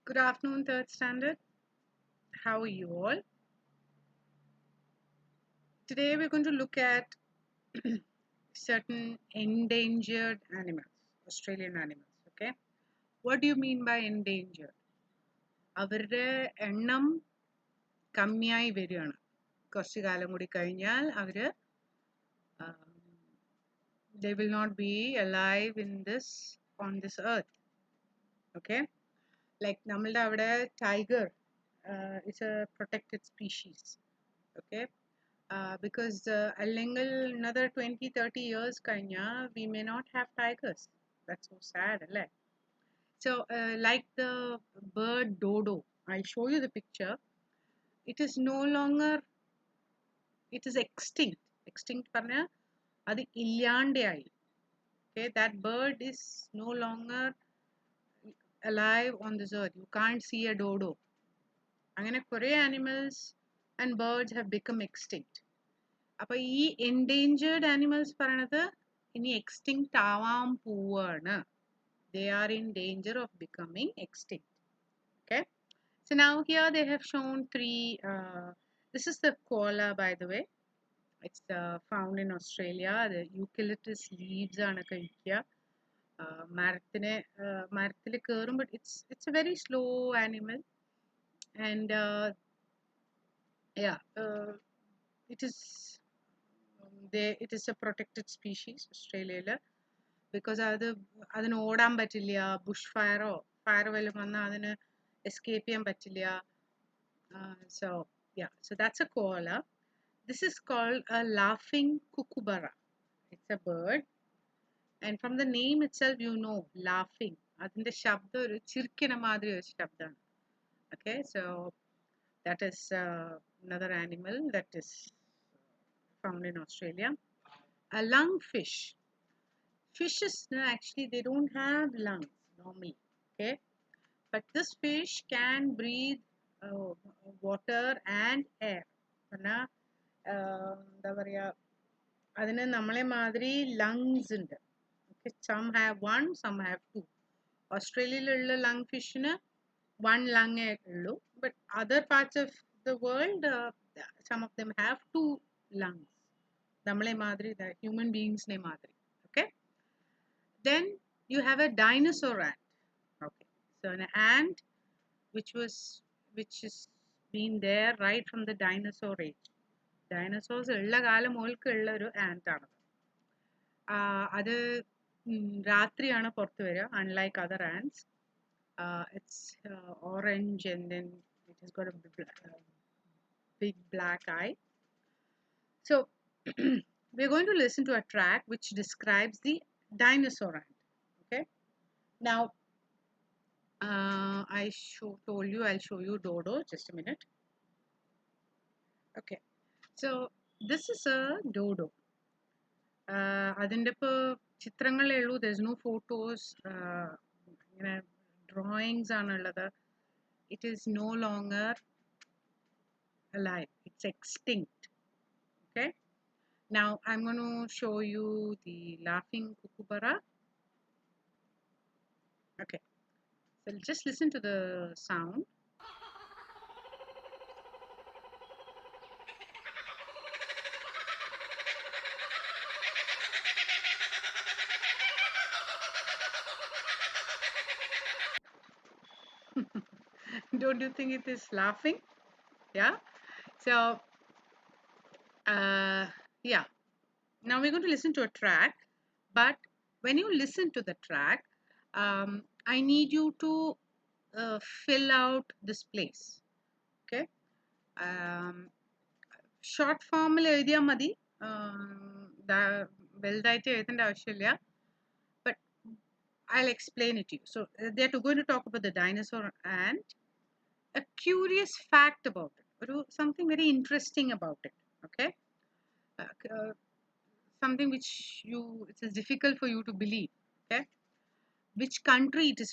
Good afternoon, third standard. How are you all? Today we're going to look at certain endangered animals, Australian animals. Okay, what do you mean by endangered? അവരുടെ എണ്ണം കമ്മിയായി വരികയാണ്. കുറച്ചു കാലം കൂടി കഴിഞ്ഞാൽ അവര് they will not be alive in this on this earth. Okay, like നമ്മളുടെ അവിടെ tiger is a protected species. Okay, because അല്ലെങ്കിൽ another 20-30 years കഴിഞ്ഞാ we may not have tigers. That's so sad, അല്ലേ? So like the bird dodo, I'll show you the picture. It is no longer, it is extinct പറഞ്ഞാ അത് ഇല്ലാണ്ടായി. Okay, that bird is no longer alive on this earth. You can't see a dodo. അങ്ങനെ കുറേ animals and birds have become extinct. അപ്പോൾ ഈ endangered animals പറയണത് ഇനി extinct ആവാൻ പോവാണ്. They are in danger of becoming extinct. Okay, so now here they have shown three. This is the koala, by the way. It's found in Australia. The eucalyptus leaves ആണ് കഴിക്കുക. മരത്തിൽ കയറും, but it's a very slow animal, and yeah, it is it is a protected species Australia, because അതിന് ഓടാൻ പറ്റില്ല. Bush fire വല്ലതും വന്നാൽ അതിന് എസ്കേപ്പ് ചെയ്യാൻ പറ്റില്ല. So yeah, so that's a koala. This is called a laughing kookaburra. It's a bird, and from the name itself you know laughing, അതിന്റെ ശബ്ദം ഒരു ചിരിക്കണ മാതിരി ഒരു ശബ്ദമാണ്. Okay, so that is another animal that is found in Australia. A lungfish. Fishes actually they don't have lungs normally. Okay, but this fish can breathe water and air. എന്താ പറയുക, അതിന് നമ്മളെ മാതിരി ലങ്സ് ഉണ്ട്. Some have one, some have two. ഓസ്ട്രേലിയയിലുള്ള lung ഫിഷിന് one lung ഉള്ളൂ, but other parts of the world some of them have two lungs. നമ്മളെ മാതിരി human beings ne മാതിരി. Okay, then you have a dinosaur ant. Okay, so an ant which is been there right from the dinosaur age. Dinosaurs ഉള്ള കാലം മുതൽക്ക് ഉള്ള ഒരു ant ആണ്. അത് രാത്രിയാണ് പുറത്ത് വരിക, unlike other ants. It's orange, and then it has got a big black eye. So we're going to listen to a track which describes the dinosaur ant. Okay, now I told you I'll show you Dodo. Just a minute. Okay, so this is a Dodo. അതിൻ്റെ ഇപ്പോൾ ചിത്രങ്ങളേ ഉള്ളൂ. there's no photos. ഇങ്ങനെ drawings ആണുള്ളത്. It is no longer alive. It's extinct. Okay, now I'm going to show you the laughing kookaburra. Okay, so just listen to the sound. Don't you think it is laughing? Yeah, so yeah, now we're going to listen to a track, but when you listen to the track, I need you to fill out this place. Okay, short ഫോമിൽ എഴുതിയാൽ മതി, വലുതായിട്ട് എഴുതേണ്ട ആവശ്യമില്ല. but I'll explain it to you. So they're going to talk about the dinosaur ant, a curious fact about it, something very interesting about it. Okay, something which it is difficult for you to believe. Okay, which country it is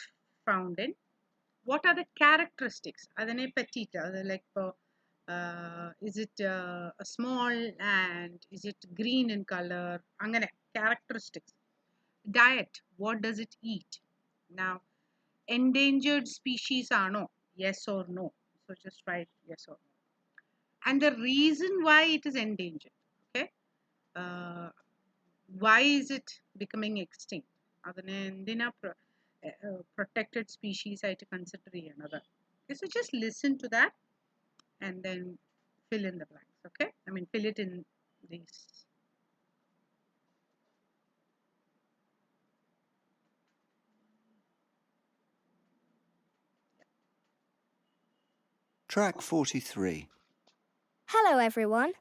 found in, what are the characteristics, adane pattita, like is it a small ant, is it green in color, angane characteristics. Diet, what does it eat? Now endangered species ആണോ? Yes or no. So just write yes or no. And the reason why it is endangered. Okay. Why is it becoming extinct? അതിനെ എന്തിനാ protected species ആയിട്ട് consider ചെയ്യണത്? Okay, so just listen to that and then fill in the blanks. Okay, I mean fill it in these. Track 43. Hello everyone.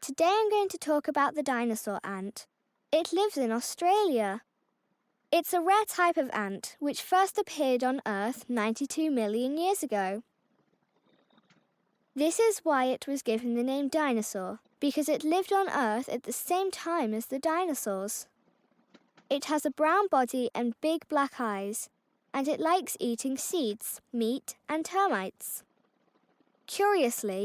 Today I'm going to talk about the dinosaur ant. It lives in Australia. It's a rare type of ant which first appeared on Earth 92 million years ago. This is why it was given the name dinosaur, because it lived on Earth at the same time as the dinosaurs. It has a brown body and big black eyes, and it likes eating seeds, meat, and termites. Curiously,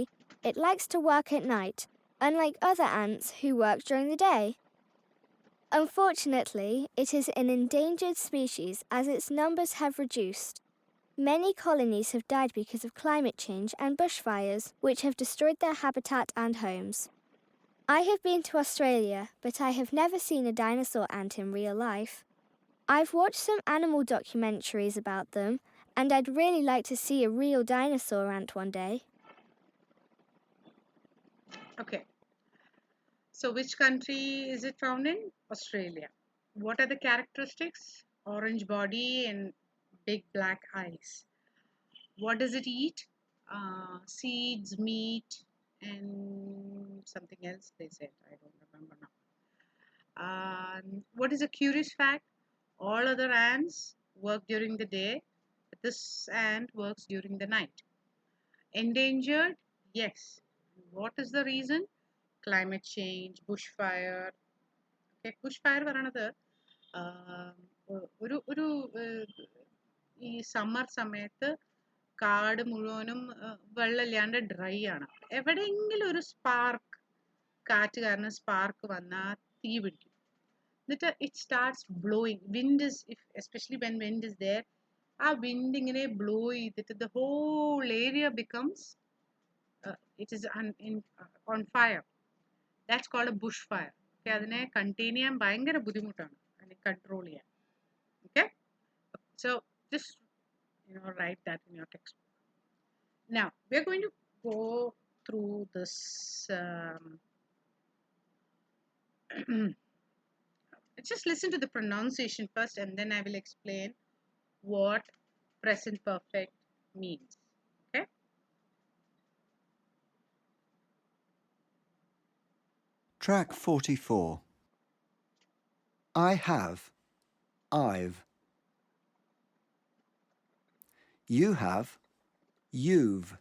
it likes to work at night, unlike other ants who work during the day. Unfortunately, it is an endangered species as its numbers have reduced. Many colonies have died because of climate change and bushfires, which have destroyed their habitat and homes. I have been to Australia, but I have never seen a dinosaur ant in real life. I've watched some animal documentaries about them, and I'd really like to see a real dinosaur ant one day. Okay. So which country is it found in? Australia. What are the characteristics? Orange body and big black eyes. What does it eat? Seeds, meat, and something else they said. I don't remember now. What is a curious fact? All other ants work during the day, but this ant works during the night. Endangered? Yes. What is the reason? Climate change, bushfire. Okay, bushfire പറയണത് ഒരു ഈ summer സമയത്ത് കാട് മുഴുവനും വെള്ളമില്ലാണ്ട് dry ആണ്. എവിടെയെങ്കിലും ഒരു spark, കാറ്റ് കാരണം സ്പാർക്ക് വന്നാൽ തീ പിടിക്കും. എന്നിട്ട് it starts blowing. Wind is, especially when wind is there, ആ വിൻഡ് ഇങ്ങനെ ബ്ലോ ചെയ്തിട്ട് the whole area becomes it is on fire. That's called a bush fire. Okay, അതിനെ കണ്ടെയ്ൻ ചെയ്യാൻ ഭയങ്കര ബുദ്ധിമുട്ടാണ്, അതിനെ കൺട്രോൾ ചെയ്യാൻ. Okay, so just write that in your textbook. Now we are going to go through this just listen to the pronunciation first, and then I will explain what present perfect means. Okay. Track 44. I have, I've. You have, you've.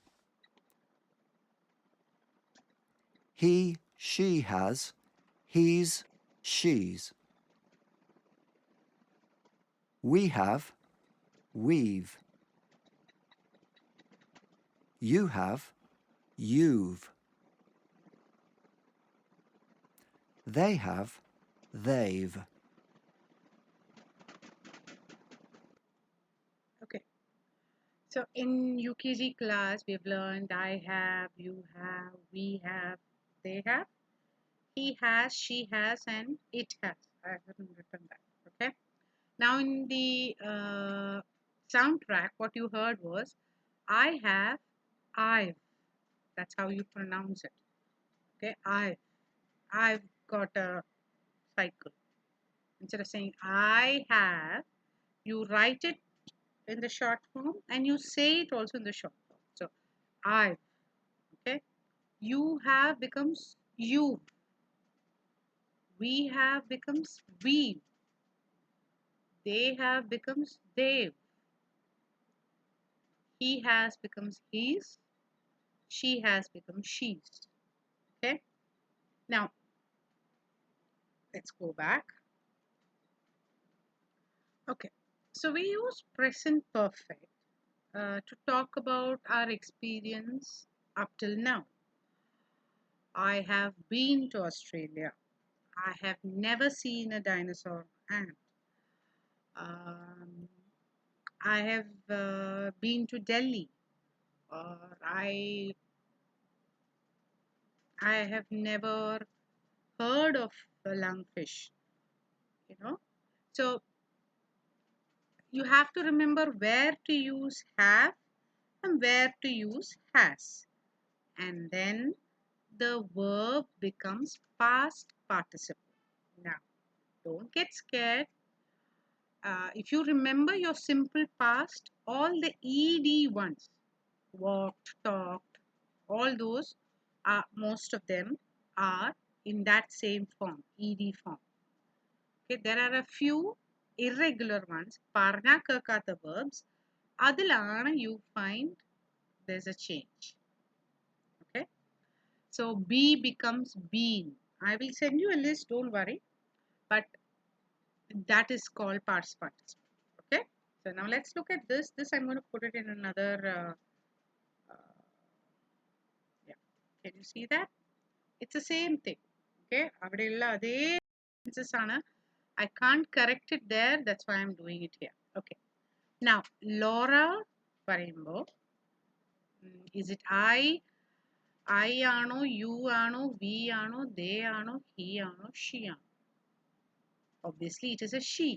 He, she has, he's, she's. We have, we've. You have, you've. They have, they've. Okay. So in UKG class, we've learned I have, you have, we have, they have, he has, she has, and it has. I haven't written that. Okay. Now in the soundtrack, what you heard was I have, I've. That's how you pronounce it. Okay, I've got a cycle. Instead of saying I have, you write it in the short form and you say it also in the short form. So I've. Okay, you have becomes you. We have becomes we. They have becomes they. He has becomes his. She has become she's. Okay. Now let's go back. Okay. So we use present perfect to talk about our experience up till now. I have been to Australia. I have never seen a dinosaur ant. Um, I have been to Delhi, or I have never heard of a lungfish, you know. So you have to remember where to use have and where to use has. And then the verb becomes past participle. Now, don't get scared. If you remember your simple past, all the ed ones, walked, talked, all those are, most of them are in that same form, ed form. Okay, there are a few irregular ones, parna kerkatha verbs. Adilana you find there's a change. Okay, so be becomes been. I will send you a list, don't worry, but that is called past participle. Okay, so now let's look at this. This I'm going to put it in another. Yeah, can you see that? It's the same thing. Okay, അവിടെയുള്ള അതേ sentences ആണ്. I can't correct it there. That's why I'm doing it here. Okay. Now, Laura പറയുമ്പോൾ is it I ആണോ you ആണോ we ആണോ they ആണോ he ആണോ she ആണോ? Obviously, it is a she.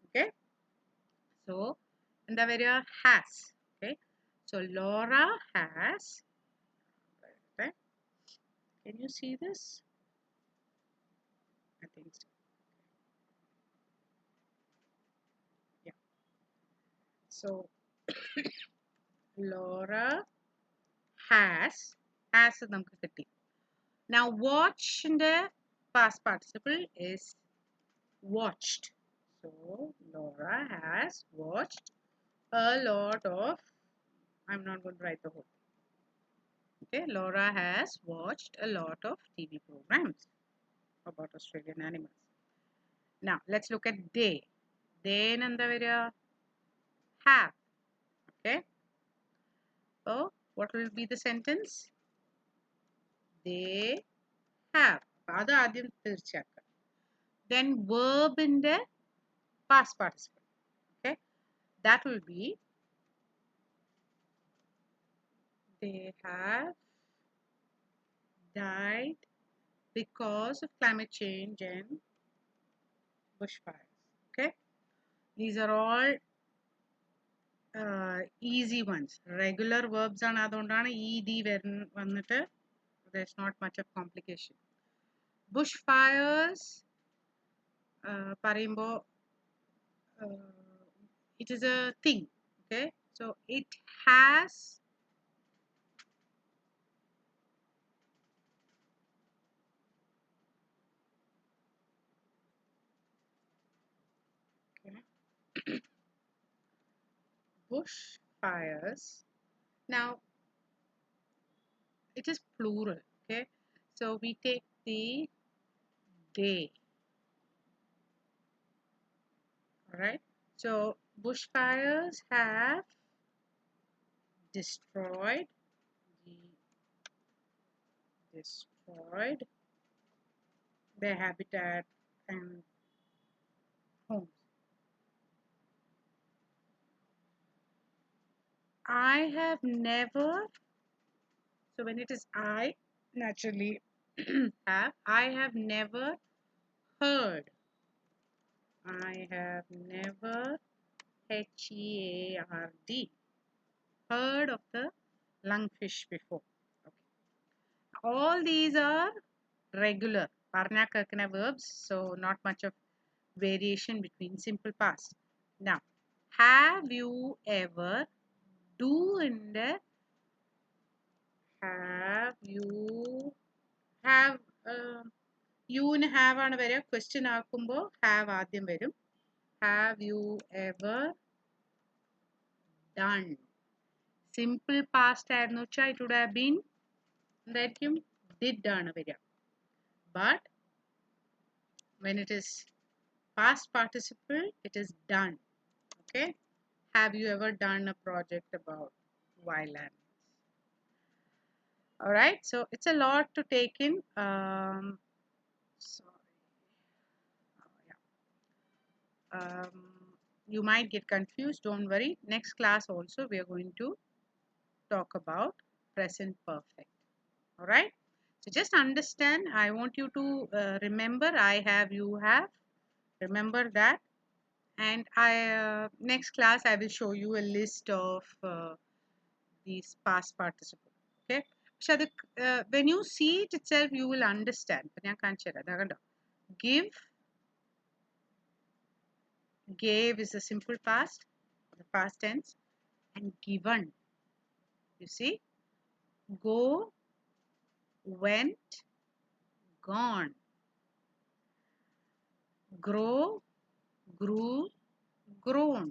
Okay. So, എന്താ വരിക? Has. Okay. So, Laura has. Okay. Can you see this? I think so. Yeah. So, Laura has നമുക്ക് കിട്ടി. Now watch in the past participle is watched. So Laura has watched a lot of, I'm not going to write the whole thing. Okay, Laura has watched a lot of TV programs about Australian animals. Now let's look at they. They എന്താ വരിക? Have. Okay. So what will be the sentence? They have. അത് ആദ്യം തീർച്ചയാക്കുക. Then verb in the past participle. Okay, that will be they have died because of climate change and bushfires. Okay, these are all easy ones. Regular verbs ആണ്, അതുകൊണ്ടാണ് ed വന്നിട്ട് there's not much of complication. Bushfires പറയുമ്പോൾ it is a thing. Okay, so it has okay. Bushfires. Now it is plural. Okay, so we take the they. All right, so bushfires have destroyed their habitat and homes. I have never, so when it is I, naturally have, I have never heard. I have never HEARD heard of the lungfish before. Okay. All these are regular Parna Kirkana verbs, so not much of variation between simple past. Now, have you ever do in the have you have you in have ആണ് വരിക, question ആക്കുമ്പോൾ have ആദ്യം വരും. Have you ever done? Simple past ആയിരുന്നു വെച്ചാൽ it would have been എന്തായിരിക്കും? Did ആണ് വരിക. But when it is past participle, it is done. Okay. Have you ever done a project about wild animals? All right. So it's a lot to take in. Sorry. Oh, yeah. you might get confused. Don't worry. Next class also we are going to talk about present perfect. All right. So just understand. I want you to remember I have, you have. Remember that. And next class I will show you a list of these past participle. Okay. So when you see it itself, you will understand. Give, gave is a simple past, the past tense, and given. You see, go, went, gone, grow, grew, grown.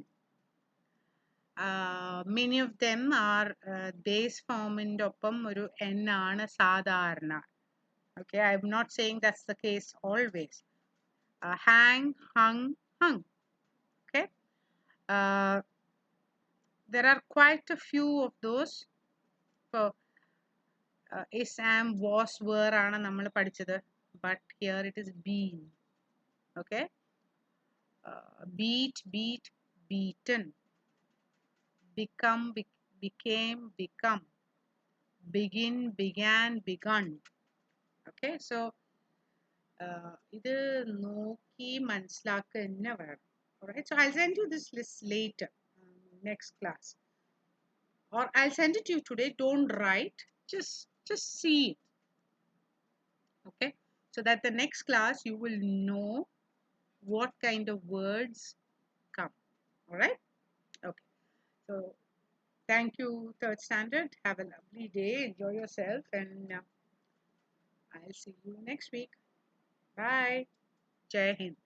Many of them are base ഫോമിൻ്റെ ഒപ്പം ഒരു n ആണ് സാധാരണ. Okay, I'm not saying that's the case always. Hang, hung, hung. Okay, there are quite a few of those. So, is, am, was, were ആണ് നമ്മൾ പഠിച്ചത്. But here it is been. Okay, beat, beat, beaten. Become, became, become. Begin, began, begun. Okay, so ഇത് നോക്കി മനസ്സിലാക്കുക തന്നെ വേണം. Alright, so I'll send you this list later, next class, or I'll send it to you today. Don't write, just see it. Okay, so that the next class you will know what kind of words come. All right. Okay, so thank you, third standard. Have a lovely day, enjoy yourself, and I'll see you next week. Bye. Jai Hind.